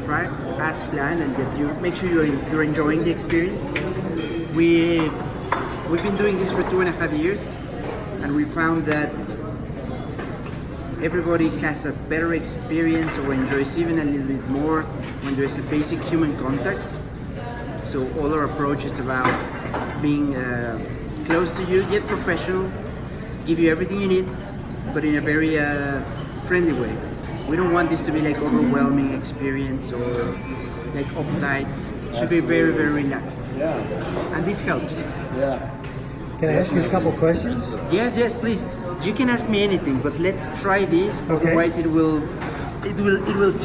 try as planned and that you make sure you're enjoying the experience. We've been doing this for 2.5 years, and we found that everybody has a better experience or enjoys even a little bit more when there's a basic human contact. So all our approach is about being close to you, yet professional, give you everything you need, but in a very friendly way. We don't want this to be like overwhelming experience or like uptight. It should be very, very relaxed. Yeah. And this helps. Yeah. Can I ask you a couple questions? Yes, please. You can ask me anything, but let's try this. Okay. Otherwise, it will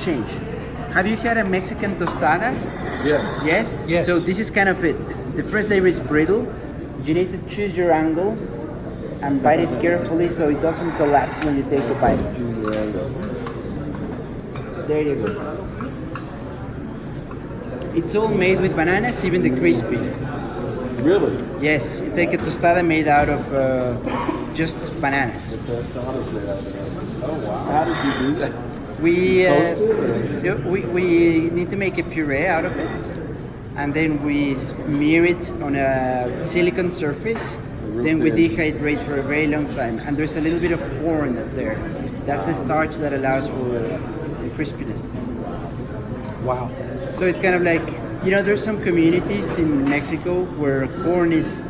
change. Have you had a Mexican tostada? Yes. Yes. Yes. So this is kind of it. The first layer is brittle. You need to choose your angle and bite it carefully so it doesn't collapse when you take the bite. There you go. It's all made with bananas, even the crispy. Really? Yes, it's like a tostada made out of just bananas. Oh wow! How did you do that? We, Toast it, or? we need to make a puree out of it, and then we smear it on a silicone surface. Then we dehydrate for a very long time, and there's a little bit of corn there. That's the starch that allows for the crispiness. Wow. So it's kind of like, there's some communities in Mexico where corn is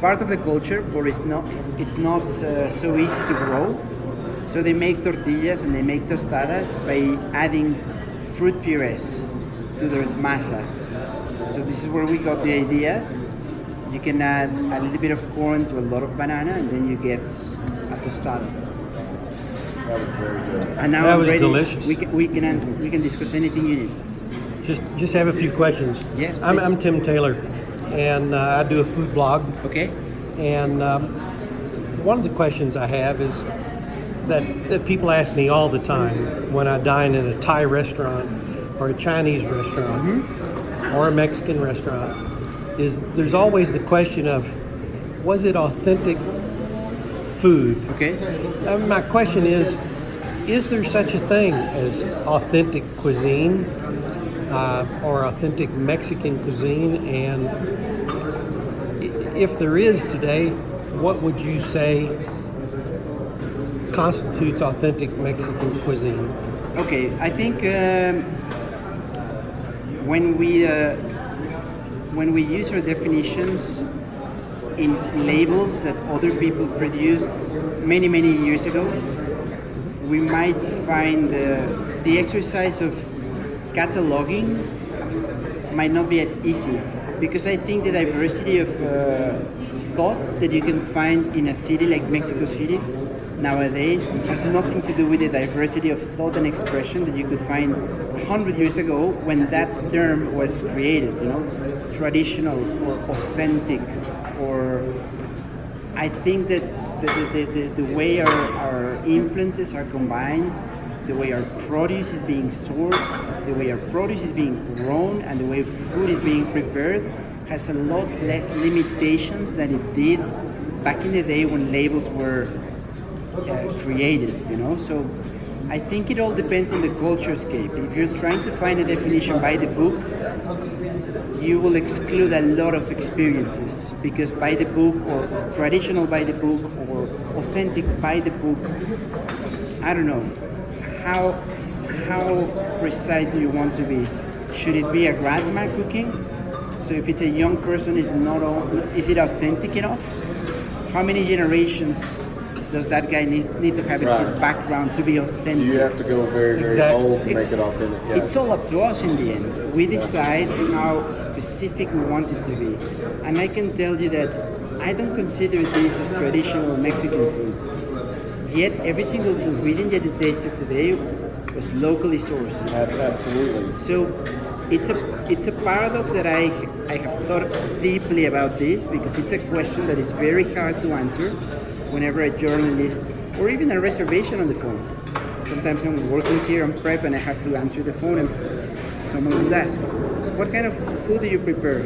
part of the culture, but it's not so easy to grow. So they make tortillas and they make tostadas by adding fruit purees to their masa. So this is where we got the idea. You can add a little bit of corn to a lot of banana, and then you get a tostada. That was very good. And now That I'm was ready. delicious. We can discuss anything you need. Just have a few questions. Yes, I'm please. Tim Taylor, and I do a food blog. Okay. And one of the questions I have is that people ask me all the time when I dine in a Thai restaurant or a Chinese restaurant or a Mexican restaurant, is there's always the question of, was it authentic food? Okay. My question is there such a thing as authentic cuisine or authentic Mexican cuisine? And if there is today, what would you say constitutes authentic Mexican cuisine? Okay, I think when we use our definitions in labels that other people produced many years ago, we might find the exercise of cataloging might not be as easy, because I think the diversity of thought that you can find in a city like Mexico City nowadays has nothing to do with the diversity of thought and expression that you could find 100 years ago when that term was created, traditional or authentic. Or I think that the way our influences are combined, the way our produce is being sourced, the way our produce is being grown, and the way food is being prepared has a lot less limitations than it did back in the day when labels were created, So I think it all depends on the culture scape. If you're trying to find a definition by the book, you will exclude a lot of experiences, because by the book, or traditional by the book, or authentic by the book, I don't know, how precise do you want to be? Should it be a grandma cooking? So if it's a young person, is it authentic enough? How many generations does that guy need to have in his background to be authentic? You have to go very Exactly. old to make it authentic. Yeah. It's all up to us in the end. We decide how specific we want it to be. And I can tell you that I don't consider this as traditional Mexican food. Yet every single ingredient that you tasted today was locally sourced. Absolutely. So it's a paradox that I have thought deeply about this, because it's a question that is very hard to answer whenever a journalist, or even a reservation on the phone. Sometimes I'm working here on prep and I have to answer the phone, and someone will ask, what kind of food do you prepare?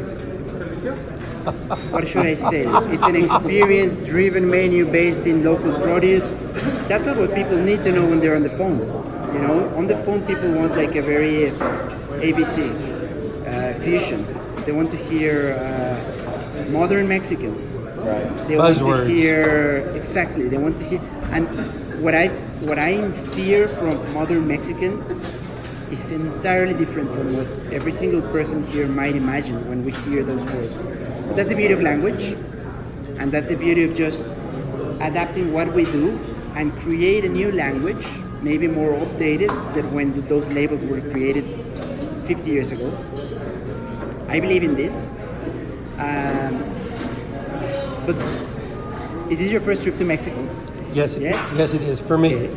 What should I say? It's an experience-driven menu based in local produce. That's not what people need to know when they're on the phone. You know, on the phone people want like a very ABC fusion. They want to hear modern Mexican. Right. They want to Buzzwords. hear exactly. They want to hear, and what I fear from modern Mexican is entirely different from what every single person here might imagine when we hear those words. But that's the beauty of language, and that's the beauty of just adapting what we do and create a new language, maybe more updated than when those labels were created 50 years ago. I believe in this. But is this your first trip to Mexico? Yes, Yes? it is for me.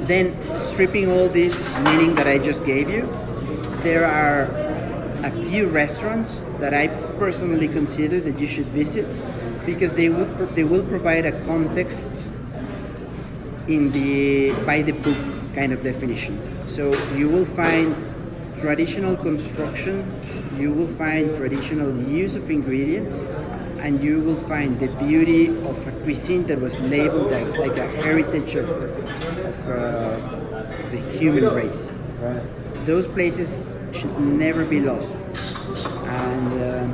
Then stripping all this meaning that I just gave you, there are a few restaurants that I personally consider that you should visit because they will provide a context in the by the book kind of definition. So you will find traditional construction, you will find traditional use of ingredients, and you will find the beauty of a cuisine that was labeled like a heritage of the human race. Right. Those places should never be lost. And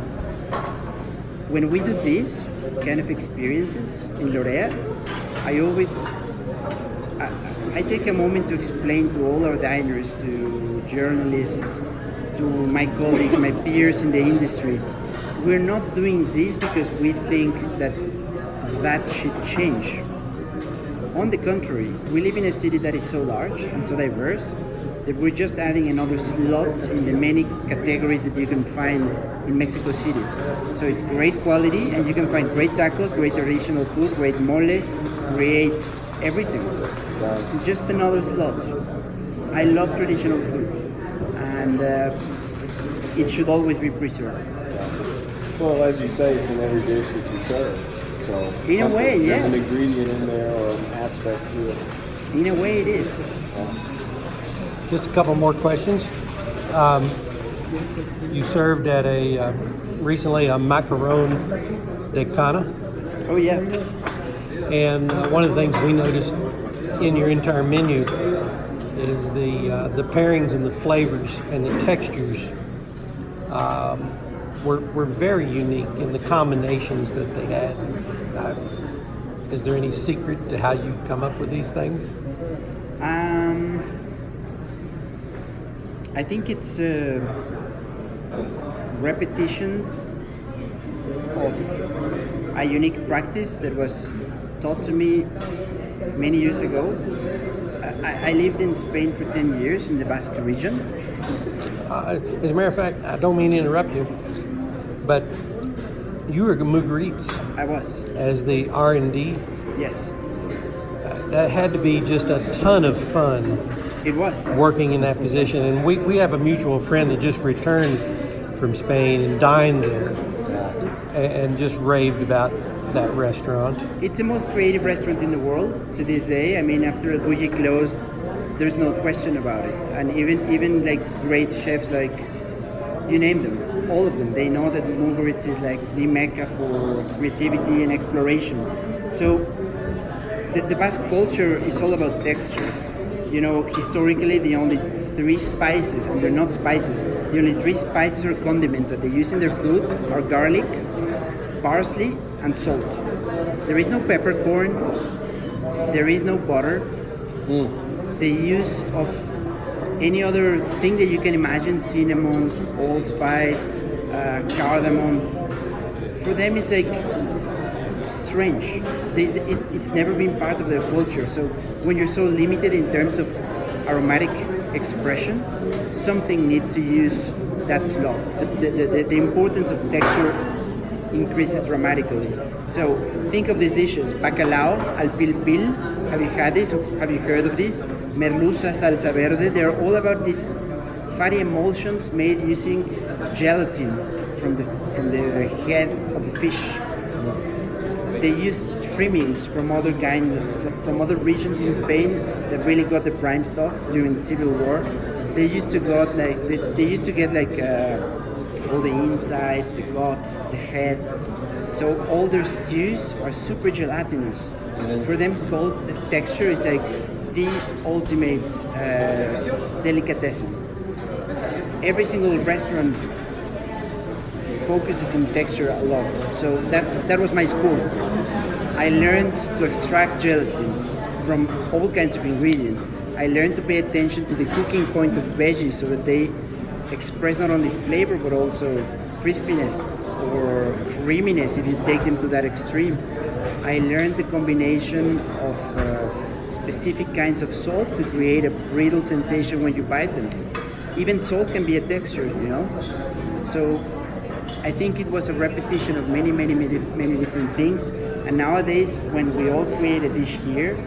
when we do these kind of experiences in Lorea, I take a moment to explain to all our diners, to journalists, to my colleagues, my peers in the industry, we're not doing this because we think that should change. On the contrary, we live in a city that is so large and so diverse that we're just adding another slot in the many categories that you can find in Mexico City. So it's great quality and you can find great tacos, great traditional food, great mole, great everything. Just another slot. I love traditional food and it should always be preserved. Well, as you say, it's in every dish that you serve. So In a way, yes. There's an ingredient in there or an aspect to it. In a way it is. Just a couple more questions. You served at recently a macaron de cana, Oh yeah. and one of the things we noticed in your entire menu is the pairings and the flavors and the textures were very unique in the combinations that they had. Is there any secret to how you come up with these things? I think it's a repetition of a unique practice that was taught to me many years ago. I lived in Spain for 10 years in the Basque region. As a matter of fact, I don't mean to interrupt you, but you were Mugaritz I was, as the R&D. yes, That had to be just a ton of fun it was. working in that position. And we have a mutual friend that just returned from Spain and dined there and just raved about that restaurant. It's the most creative restaurant in the world to this day. I mean, after El Bulli closed, there's no question about it. And even like great chefs, like you name them, all of them, they know that Mugaritz is like the mecca for creativity and exploration. So the Basque culture is all about texture. You know, historically, the only three spices, and they're not spices, the only three spices or condiments that they use in their food are garlic, parsley, and salt. There is no peppercorn, there is no butter. The use of any other thing that you can imagine, cinnamon, allspice, cardamom, for them it's like strange. It's never been part of their culture. So when you're so limited in terms of aromatic expression, something needs to use that slot. The importance of texture increases dramatically. So think of these dishes: bacalao al pil pil. Have you had this? Have you heard of this? Merluza, salsa verde. They're all about these fatty emulsions made using gelatin from the head of the fish. They used trimmings from other regions in Spain that really got the prime stuff during the Civil War. They used to get all the insides, the guts, the head. So all their stews are super gelatinous. For them, the texture is like the ultimate delicatessen. Every single restaurant focuses in texture a lot. So that was my school. I learned to extract gelatin from all kinds of ingredients. I learned to pay attention to the cooking point of veggies so that they express not only flavor but also crispiness or creaminess if you take them to that extreme. I learned the combination of specific kinds of salt to create a brittle sensation when you bite them. Even salt can be a texture, you know? So I think it was a repetition of many different things. And nowadays, when we all create a dish here,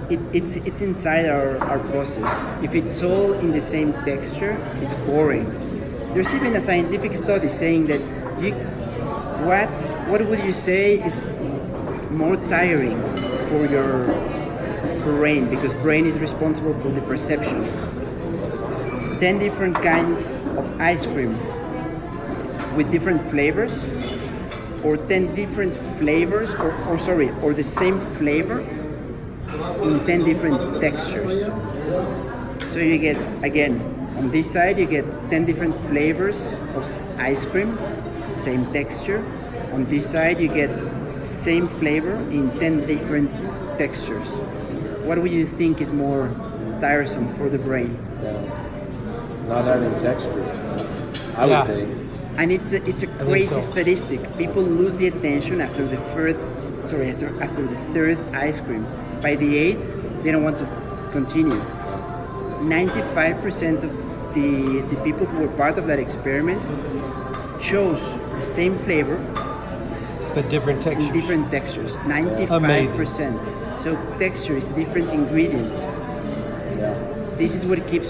it's inside our process. If it's all in the same texture, it's boring. There's even a scientific study saying that what would you say is more tiring for your brain, because brain is responsible for the perception. 10 different kinds of ice cream with different flavors, or 10 different flavors, or the same flavor in 10 different textures. So you get, again, on this side you get 10 different flavors of ice cream, same texture. On this side you get same flavor in 10 different textures. What would you think is more tiresome for the brain? Not having texture, I would think. And it's a crazy statistic. People lose the attention after the third ice cream. By the eighth, they don't want to continue. 95% of the people who were part of that experiment chose the same flavor but different textures. in different textures. 95%. So texture is different ingredients. This is what keeps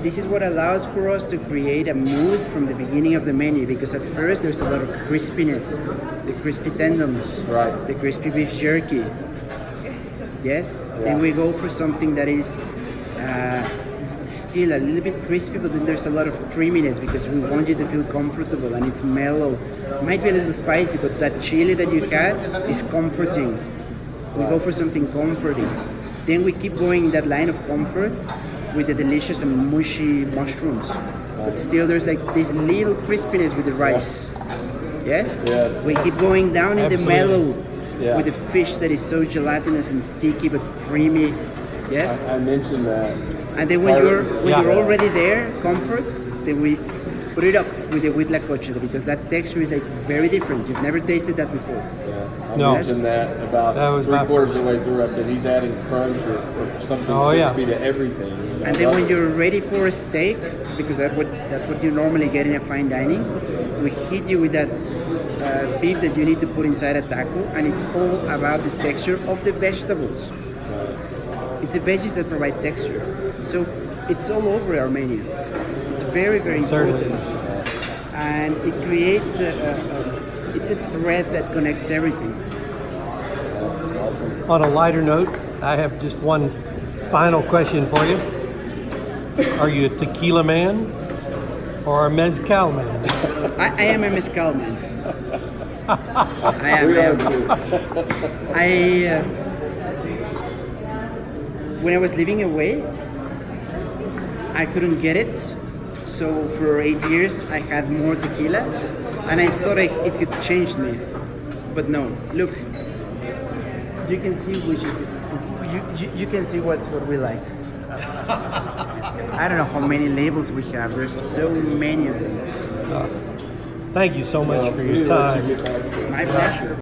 this is what allows for us to create a mood from the beginning of the menu, because at first there's a lot of crispiness, the crispy tendons, right, the crispy beef jerky. Yes? Then we go for something that is still a little bit crispy, but then there's a lot of creaminess because we want you to feel comfortable, and it's mellow. It might be a little spicy, but that chili that you had is comforting. We go for something comforting. Then we keep going in that line of comfort with the delicious and mushy mushrooms. But still there's like this little crispiness with the rice. Yes? Yes. We keep going down in the mellow Yeah. with the fish that is so gelatinous and sticky but creamy. Yes? I mentioned that. And then when you're already there, comfort, then we put it up with the huitlacoche, because that texture is like very different. You've never tasted that before. Yeah. I No. mentioned that about That was my 3/4 of first. the way through. I said he's adding crunch or something crispy to everything. And then when you're ready for a steak, because that's what you normally get in a fine dining, we hit you with that beef that you need to put inside a taco, and it's all about the texture of the vegetables. It's the veggies that provide texture. So it's all over our menu. It's very important. And it creates it's a thread that connects everything. That's awesome. On a lighter note, I have just one final question for you. Are you a tequila man or a mezcal man? I am a mezcal man. I am. We I are am. too. When I was living away, I couldn't get it. So for 8 years, I had more tequila, and I thought it could change me. But no, look, you can see which is you can see what we like. I don't know how many labels we have. There's so many of them. Thank you so much for We your need to let time. you get back to it. My pleasure.